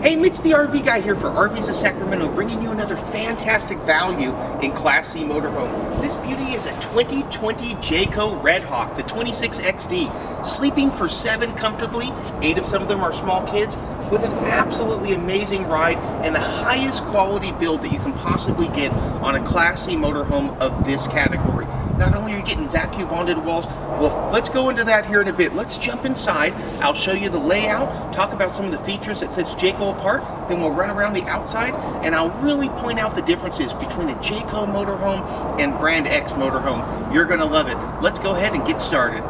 Hey, Mitch the RV guy here for RVs of Sacramento, bringing you another fantastic value in Class C motorhome. This beauty is a 2020 Jayco Redhawk, the 26XD, sleeping for 7 comfortably. 8 of some of them are small kids, with an absolutely amazing ride and the highest quality build that you can possibly get on a Class C motorhome of this category. Not only are you getting vacuum bonded walls, well, let's go into that here in a bit. Let's jump inside. I'll show you the layout, talk about some of the features that sets Jayco apart, then we'll run around the outside, and I'll really point out the differences between a Jayco motorhome and Brand X motorhome. You're gonna love it. Let's go ahead and get started.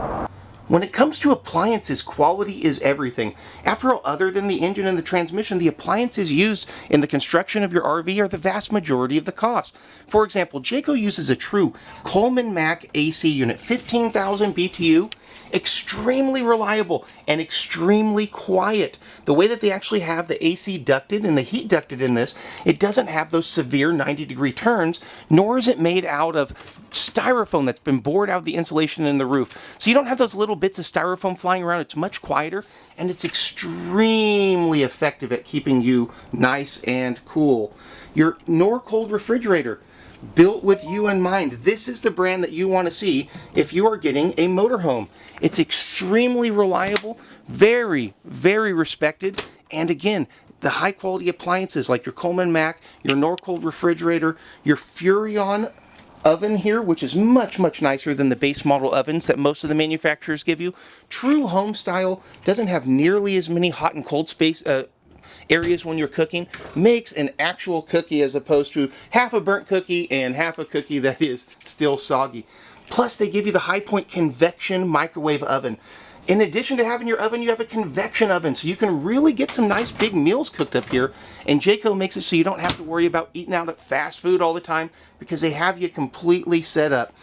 When it comes to appliances, quality is everything. After all, other than the engine and the transmission, the appliances used in the construction of your RV are the vast majority of the cost. For example, Jayco uses a true Coleman Mac AC unit, 15,000 BTU, extremely reliable and extremely quiet. The way that they actually have the AC ducted and the heat ducted in this, it doesn't have those severe 90-degree turns, nor is it made out of styrofoam that's been bored out of the insulation in the roof. So you don't have those little bits of styrofoam flying around. It's much quieter, and it's extremely effective at keeping you nice and cool. Your Norcold refrigerator, built with you in mind. This is the brand that you want to see if you are getting a motorhome. It's extremely reliable, very, very respected, and again, the high quality appliances like your Coleman Mac, your Norcold refrigerator, your Furrion oven here, which is much nicer than the base model ovens that most of the manufacturers give you. True home style, doesn't have nearly as many hot and cold space areas when you're cooking, makes an actual cookie as opposed to half a burnt cookie and half a cookie that is still soggy. Plus, they give you the High Point convection microwave oven. In addition to having your oven, you have a convection oven, so you can really get some nice big meals cooked up here. And Jayco makes it so you don't have to worry about eating out at fast food all the time because they have you completely set up.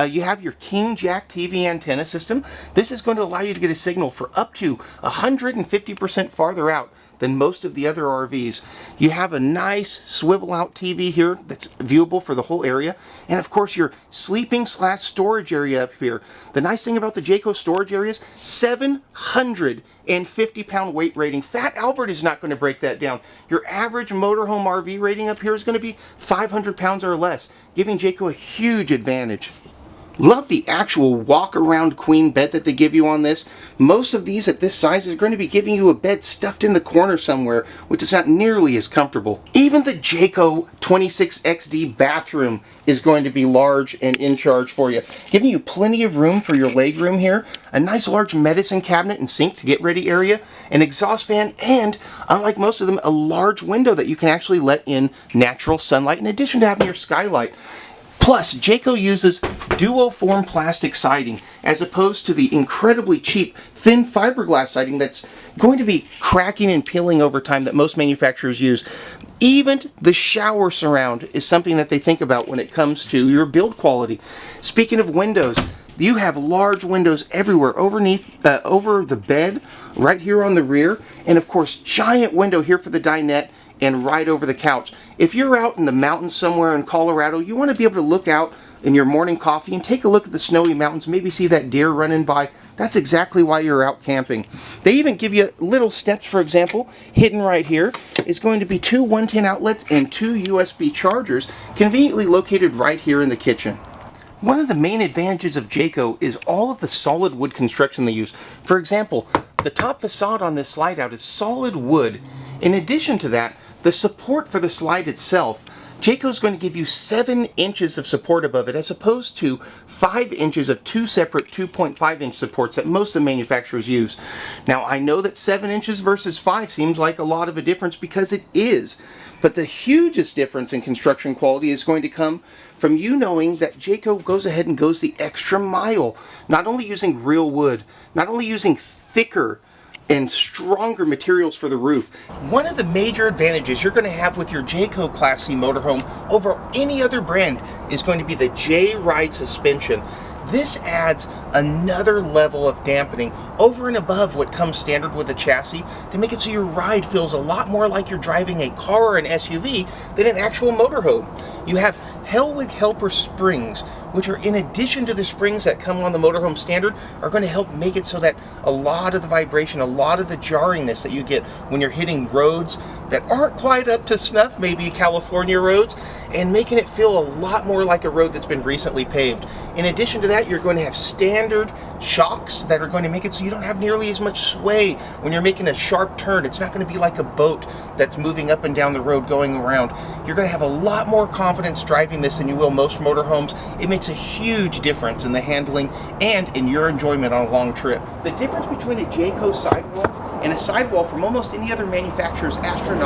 You have your King Jack TV antenna system. This is going to allow you to get a signal for up to 150% farther out than most of the other RVs. You have a nice swivel out TV here that's viewable for the whole area. And of course your sleeping / storage area up here. The nice thing about the Jayco storage area is 750-pound weight rating. Fat Albert is not going to break that down. Your average motorhome RV rating up here is going to be 500 pounds or less, giving Jayco a huge advantage. Love the actual walk-around queen bed that they give you on this. Most of these at this size are going to be giving you a bed stuffed in the corner somewhere, which is not nearly as comfortable. Even the Jayco 26XD bathroom is going to be large and in charge for you, giving you plenty of room for your leg room here, a nice large medicine cabinet and sink to get ready area, an exhaust fan, and, unlike most of them, a large window that you can actually let in natural sunlight in addition to having your skylight. Plus, Jayco uses duo-form plastic siding as opposed to the incredibly cheap thin fiberglass siding that's going to be cracking and peeling over time that most manufacturers use. Even the shower surround is something that they think about when it comes to your build quality. Speaking of windows, you have large windows everywhere, over the bed, right here on the rear, and of course, giant window here for the dinette, and right over the couch. If you're out in the mountains somewhere in Colorado, you want to be able to look out in your morning coffee and take a look at the snowy mountains, maybe see that deer running by. That's exactly why you're out camping. They even give you little steps, for example, hidden right here is going to be 2 110 outlets and 2 USB chargers, conveniently located right here in the kitchen. One of the main advantages of Jayco is all of the solid wood construction they use. For example, the top facade on this slide out is solid wood. In addition to that, the support for the slide itself, Jayco is going to give you 7 inches of support above it as opposed to 5 inches of 2 separate 2.5-inch supports that most of the manufacturers use. Now, I know that 7 inches versus 5 seems like a lot of a difference because it is, but the hugest difference in construction quality is going to come from you knowing that Jayco goes ahead and goes the extra mile, not only using real wood, not only using thicker and stronger materials for the roof. One of the major advantages you're going to have with your Jayco Class C motorhome over any other brand is going to be the J-Ride suspension. This adds another level of dampening over and above what comes standard with a chassis to make it so your ride feels a lot more like you're driving a car or an SUV than an actual motorhome. You have Hellwig Helper springs, which are in addition to the springs that come on the motorhome standard, are going to help make it so that a lot of the vibration, a lot of the jarringness that you get when you're hitting roads that aren't quite up to snuff, maybe California roads, and making it feel a lot more like a road that's been recently paved. In addition to that, you're going to have standard shocks that are going to make it so you don't have nearly as much sway when you're making a sharp turn. It's not going to be like a boat that's moving up and down the road going around. You're going to have a lot more confidence driving this than you will most motorhomes. It makes a huge difference in the handling and in your enjoyment on a long trip. The difference between a Jayco sidewall and a sidewall from almost any other manufacturer is astronomical.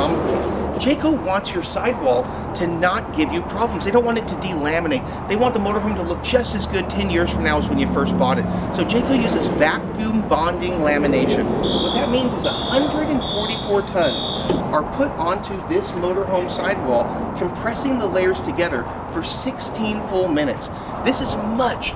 Jayco wants your sidewall to not give you problems. They don't want it to delaminate. They want the motorhome to look just as good 10 years from now as when you first bought it. So Jayco uses vacuum bonding lamination. What that means is 144 tons are put onto this motorhome sidewall, compressing the layers together for 16 full minutes. This is much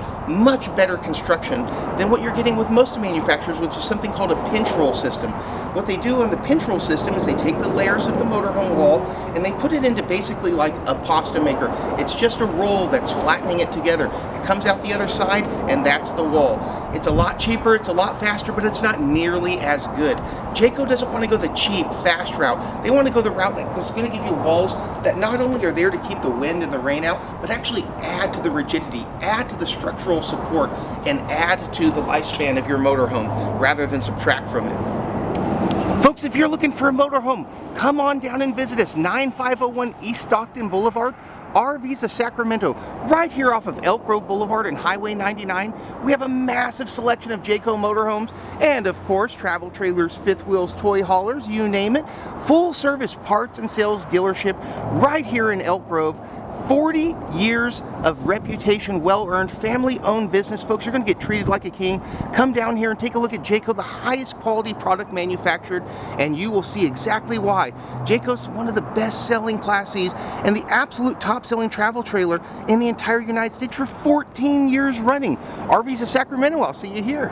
better construction than what you're getting with most manufacturers, which is something called a pinch roll system. What they do on the pinch roll system is they take the layers of the motorhome wall and they put it into basically like a pasta maker. It's just a roll that's flattening it together. It comes out the other side and that's the wall. It's a lot cheaper, it's a lot faster, but it's not nearly as good. Jayco doesn't want to go the cheap, fast route. They want to go the route that's going to give you walls that not only are there to keep the wind and the rain out, but actually add to the rigidity, add to the structural support, and add to the lifespan of your motorhome rather than subtract from it. Folks, if you're looking for a motorhome, come on down and visit us, 9501 East Stockton Boulevard, RVs of Sacramento, right here off of Elk Grove Boulevard and Highway 99. We have a massive selection of Jayco motorhomes and, of course, travel trailers, fifth wheels, toy haulers, you name it. Full service parts and sales dealership right here in Elk Grove. 40 years of reputation, well-earned, family-owned business. Folks, you're going to get treated like a king. Come down here and take a look at Jayco, the highest quality product manufactured, and you will see exactly why. Jayco's one of the best-selling Class Cs and the absolute top-selling travel trailer in the entire United States for 14 years running. RVs of Sacramento, I'll see you here.